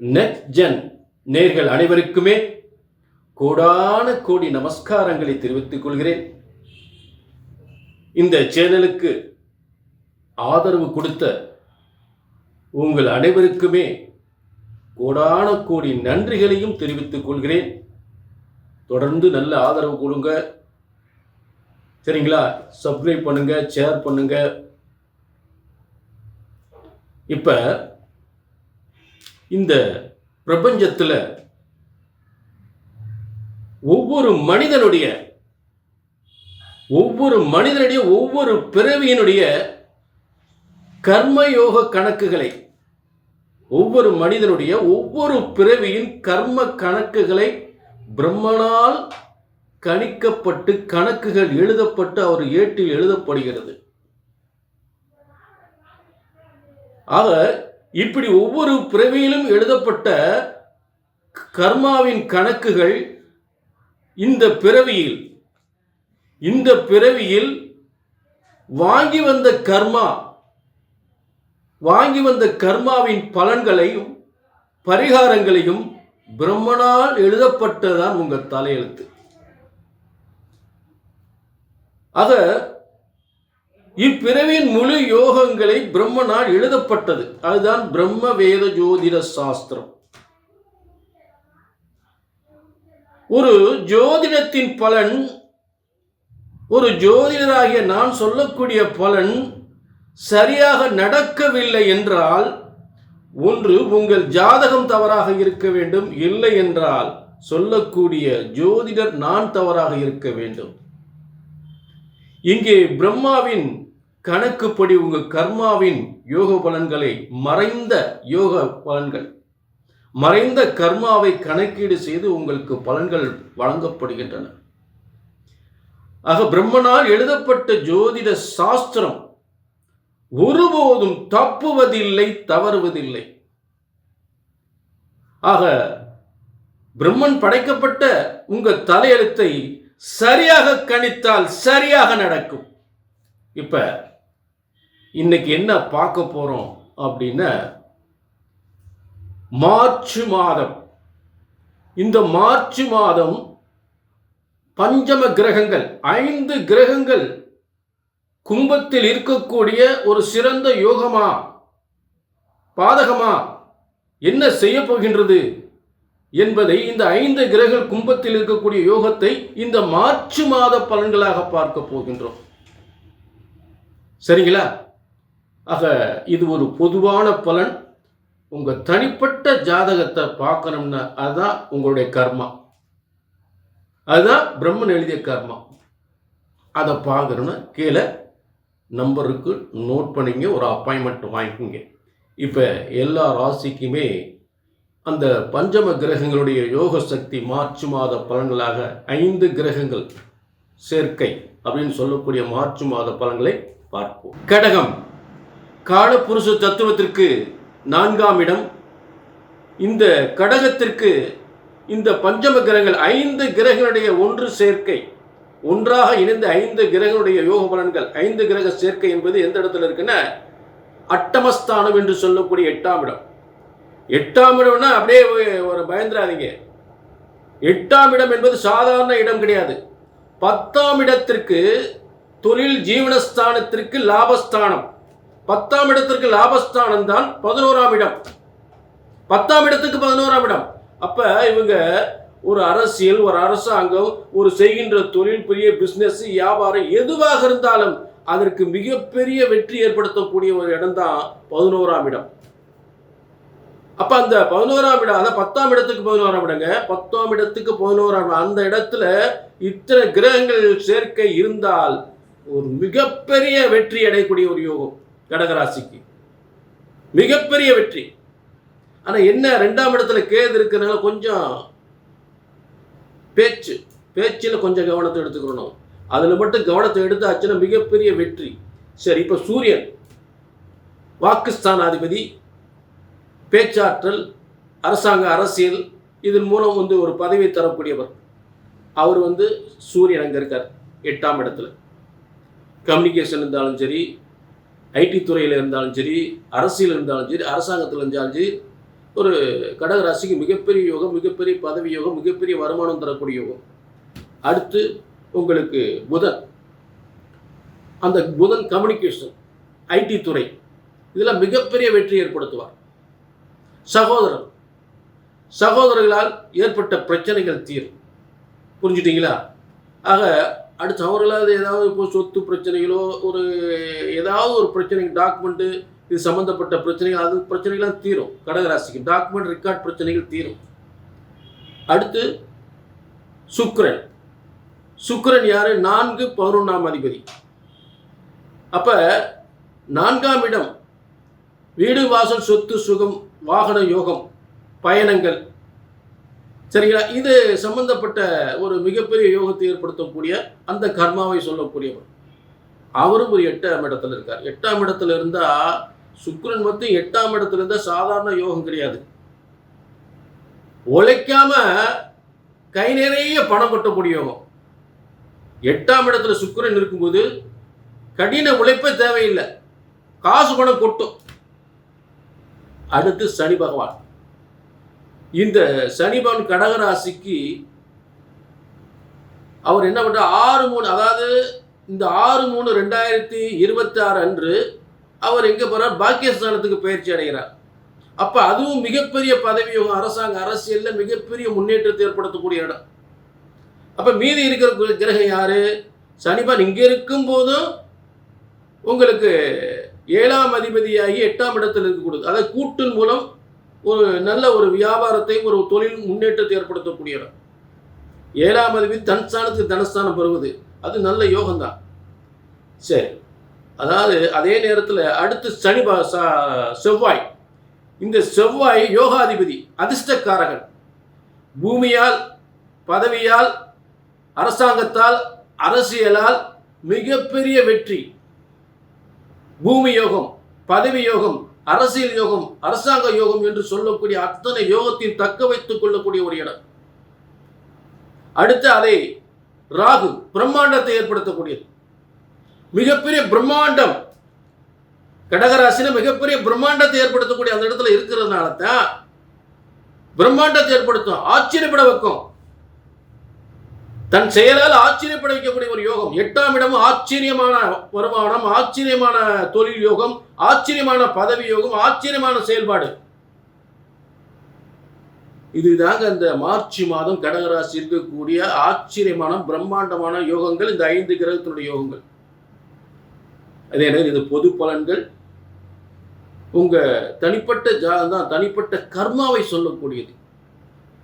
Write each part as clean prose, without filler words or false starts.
நெட்ஜென் நேர்கள் அனைவருக்குமே கோடான கோடி நமஸ்காரங்களை தெரிவித்துக் கொள்கிறேன். இந்த சேனலுக்கு ஆதரவு கொடுத்த உங்கள் அனைவருக்குமே கோடான கோடி நன்றிகளையும் தெரிவித்துக் கொள்கிறேன். தொடர்ந்து நல்ல ஆதரவு கொடுங்க, சரிங்களா? சப்ஸ்கிரைப் பண்ணுங்க, ஷேர் பண்ணுங்க. இப்ப இந்த பிரபஞ்சத்தில் ஒவ்வொரு மனிதனுடைய ஒவ்வொரு பிறவியினுடைய கர்மயோக கணக்குகளை, ஒவ்வொரு மனிதனுடைய ஒவ்வொரு பிறவியின் கர்ம கணக்குகளை பிரம்மனால் கணிக்கப்பட்டு கணக்குகள் எழுதப்பட்டு அவர் ஏட்டில் எழுதப்படுகிறது. ஆக இப்படி ஒவ்வொரு பிறவியிலும் எழுதப்பட்ட கர்மாவின் கணக்குகள் இந்த பிறவியில் வாங்கி வந்த கர்மாவின் பலன்களையும் பரிகாரங்களையும் பிரம்மனால் எழுதப்பட்டதான் உங்கள் தலையெழுத்து. ஆக இப்பிறவியின் முழு யோகங்களை பிரம்மனால் எழுதப்பட்டது. அதுதான் பிரம்ம வேத ஜோதிட சாஸ்திரம். ஒரு ஜோதிடத்தின் பலன், ஒரு ஜோதிடராகிய நான் சொல்லக்கூடிய பலன் சரியாக நடக்கவில்லை என்றால், ஒன்று உங்கள் ஜாதகம் தவறாக இருக்க வேண்டும், இல்லை என்றால் சொல்லக்கூடிய ஜோதிடர் நான் தவறாக இருக்க வேண்டும். இங்கே பிரம்மாவின் கணக்குப்படி உங்கள் கர்மாவின் யோக பலன்களை, மறைந்த யோக பலன்கள், மறைந்த கர்மாவை கணக்கீடு செய்து உங்களுக்கு பலன்கள் வழங்கப்படுகின்றன. ஆக பிரம்மனால் எழுதப்பட்ட ஜோதிட சாஸ்திரம் ஒருபோதும் தப்புவதில்லை, தவறுவதில்லை. ஆக பிரம்மன் படைக்கப்பட்ட உங்கள் தலையெழுத்தை சரியாக கணித்தால் சரியாக நடக்கும். இப்ப இன்னைக்கு என்ன பார்க்க போறோம் அப்படின்னா, மார்ச் மாதம். இந்த மார்ச் மாதம் பஞ்சம கிரகங்கள், 5 கிரகங்கள் கும்பத்தில் இருக்கக்கூடிய ஒரு சிறந்த யோகமா பாதகமா என்ன செய்ய போகின்றது என்பதை, இந்த 5 கிரகங்கள் கும்பத்தில் இருக்கக்கூடிய யோகத்தை இந்த மார்ச் மாத பலன்களாக பார்க்க போகின்றோம். சரிங்களா? ஆக இது ஒரு பொதுவான பலன். உங்க தனிப்பட்ட ஜாதகத்தை பார்க்கணும்னா அதுதான் உங்களுடைய கர்மா, அதுதான் பிரம்மன் எழுதிய கர்மா. அதை பார்க்கணும்னா கீழே நம்பருக்கு நோட் பண்ணிங்க, ஒரு அப்பாயின்மெண்ட் வாங்கிக்கோங்க. இப்போ எல்லா ராசிக்குமே அந்த பஞ்சம கிரகங்களுடைய யோக சக்தி மார்ச் மாத பலன்களாக 5 கிரகங்கள் சேர்க்கை அப்படின்னு சொல்லக்கூடிய மார்ச் மாத பலன்களை பார்ப்போம். கடகம், காலபுருஷ தத்துவத்திற்கு 4ஆம் இடம். இந்த கடகத்திற்கு இந்த பஞ்சம கிரகங்கள் 5 கிரகங்களுடைய ஒன்று சேர்க்கை, ஒன்றாக இணைந்த 5 கிரகங்களுடைய யோக பலன்கள், 5 கிரக சேர்க்கை என்பது எந்த இடத்துல இருக்குன்னா, அட்டமஸ்தானம் என்று சொல்லக்கூடிய 8ஆம் இடம். 8ஆம் இடம்னா அப்படியே ஒரு பயந்துராதீங்க. 8ஆம் இடம் என்பது சாதாரண இடம் கிடையாது. 10ஆம் இடத்திற்கு தொழில் ஜீவனஸ்தானத்திற்கு லாபஸ்தானம். 10ஆம் இடத்திற்கு லாபஸ்தானம் தான் 11ஆம் இடம். 10ஆம் இடத்துக்கு 11ஆம் இடம். அப்ப இவங்க ஒரு அரசியல், ஒரு அரசாங்கம், ஒரு செய்கின்ற தொழில், பெரிய பிசினஸ், வியாபாரம் எதுவாக இருந்தாலும் அதற்கு மிகப்பெரிய வெற்றி ஏற்படுத்தக்கூடிய ஒரு இடம் தான் 11ஆம் இடம். அப்ப அந்த 11ஆம் இடம், அதாவது 10ஆம் இடத்துக்கு 11ஆம் இடங்க, 10ஆம் இடத்துக்கு 11ஆம் இடம், அந்த இடத்துல இத்தனை கிரகங்கள் சேர்க்கை இருந்தால் ஒரு மிகப்பெரிய வெற்றி அடையக்கூடிய ஒரு யோகம் கடகராசிக்கு, மிகப்பெரிய வெற்றி. ஆனா என்ன, 2ஆம் இடத்துல கேது இருக்கிறதுனால கொஞ்சம் பேச்சில் கொஞ்சம் கவனத்தை எடுத்துக்கணும். அதுல மட்டும் கவனத்தை எடுத்தாச்சுன்னா மிகப்பெரிய வெற்றி. சரி, இப்ப சூரியன் வாக்குஸ்தானாதிபதி, பேச்சாற்றல், அரசாங்க, அரசியல், இதன் மூலம் ஒரு பதவி தரக்கூடியவர். அவர் சூரியன் அங்கே இருக்கார் 8ஆம் இடத்துல. கம்யூனிகேஷன் இருந்தாலும் சரி, ஐடி துறையில் இருந்தாலும் சரி, அரசியல் இருந்தாலும் சரி, அரசாங்கத்தில் இருந்தாலும் சரி, ஒரு கடகராசிக்கு மிகப்பெரிய யோகம், மிகப்பெரிய பதவி யோகம், மிகப்பெரிய வருமானம் தரக்கூடிய யோகம். அடுத்து உங்களுக்கு புதன். அந்த புதன் கம்யூனிகேஷன், ஐடி துறை, இதில் மிகப்பெரிய வெற்றி ஏற்படுத்துவார். சகோதரர்களால் ஏற்பட்ட பிரச்சனைகள் தீரும். புரிஞ்சுட்டீங்களா? ஆக அடுத்து அவர்களால் ஏதாவது இப்போ சொத்து பிரச்சனைகளோ ஏதாவது ஒரு பிரச்சனை, டாக்குமெண்ட்டு இது சம்மந்தப்பட்ட பிரச்சனைகள், அது பிரச்சனைகள்லாம் தீரும். கடகராசிக்கு டாக்குமெண்ட் ரெக்கார்ட் பிரச்சனைகள் தீரும். அடுத்து சுக்கிரன் யாரு? 4, 11ஆம் அதிபதி. அப்ப 4ஆம் இடம் வீடு, வாசல், சொத்து, சுகம், வாகன யோகம், பயணங்கள், சரிங்களா? இது சம்பந்தப்பட்ட ஒரு மிகப்பெரிய யோகத்தை ஏற்படுத்தக்கூடிய அந்த கர்மாவை சொல்லக்கூடியவர். அவரும் ஒரு 8ஆம் இடத்துல இருக்கார். 8ஆம் இடத்துல இருந்தா சுக்கிரன் மட்டும் 8ஆம் இடத்துல இருந்தா சாதாரண யோகம் கிடையாது. உழைக்காம கை நிறைய பணம் கொட்டக்கூடிய யோகம். 8ஆம் இடத்துல சுக்கிரன் இருக்கும்போது கடின உழைப்பே தேவையில்லை, காசு பணம் கொட்டும். அடுத்து சனி பகவான். இந்த சனி பகவான் கடகராசிக்கு அவர் என்ன பண்ற 6/3, அதாவது இந்த 6/3/2026 அன்று அவர் எங்க போறார்? பாக்கியஸ்தானத்துக்கு பயிற்சி அடைகிறார். அப்ப அதுவும் மிகப்பெரிய பதவி யோகம், அரசியல்ல மிகப்பெரிய முன்னேற்றத்தை ஏற்படுத்தக்கூடிய இடம். அப்ப மீதி இருக்கிற கிரகம் யாரு? சனி பகவான் இங்க இருக்கும் போதும் உங்களுக்கு 7ஆம் அதிபதியாகி 8ஆம் இடத்தில் இருக்கக்கூடாது. அதாவது கூட்டின் மூலம் ஒரு நல்ல ஒரு வியாபாரத்தை, ஒரு தொழில் முன்னேற்றத்தை ஏற்படுத்தக்கூடிய இடம். 7ஆம் அதிபதி தனஸ்தானத்துக்கு தனஸ்தானம் பெறுவது அது நல்ல யோகம்தான். சரி, அதாவது அதே நேரத்தில் அடுத்து செவ்வாய். இந்த செவ்வாய் யோகாதிபதி, அதிர்ஷ்டக்காரகன். பூமியால், பதவியால், அரசாங்கத்தால், அரசியலால் மிகப்பெரிய வெற்றி. பூமி யோகம், பதவி யோகம், அரசியல் யோகம், அரசாங்க யோகம் என்று சொல்லக்கூடிய அத்தனை யோகத்தையும் தக்க வைத்துக் கொள்ளக்கூடிய ஒரு இடம். அடுத்து அதை ராகு, பிரம்மாண்டத்தை ஏற்படுத்தக்கூடியது. மிகப்பெரிய பிரம்மாண்டம், கடகராசின மிகப்பெரிய பிரம்மாண்டத்தை ஏற்படுத்தக்கூடிய அந்த இடத்துல இருக்கிறதுனால தான் பிரம்மாண்டத்தை ஏற்படுத்தும், ஆச்சரியப்பட வைக்கும். தன் செயலால் ஆச்சரியப்பட வைக்கக்கூடிய ஒரு யோகம். 8ஆம் இடமும் ஆச்சரியமான வருமானம், ஆச்சரியமான தொழில் யோகம், ஆச்சரியமான பதவி யோகம், ஆச்சரியமான செயல்பாடு. இதுதாங்க இந்த மார்ச் மாதம் கடகராசி இருக்கக்கூடிய ஆச்சரியமான பிரம்மாண்டமான யோகங்கள், இந்த 5 கிரகத்தினுடைய யோகங்கள். அதே நேரம் இது பொது பலன்கள், உங்க தனிப்பட்ட கர்மாவை சொல்லக்கூடியது.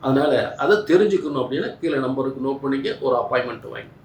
அதனால அதை தெரிஞ்சுக்கணும் அப்படின்னா கீழே நம்பருக்கு நோட் பண்ணிக்க, ஒரு அப்பாயின்மெண்ட் வாங்கி.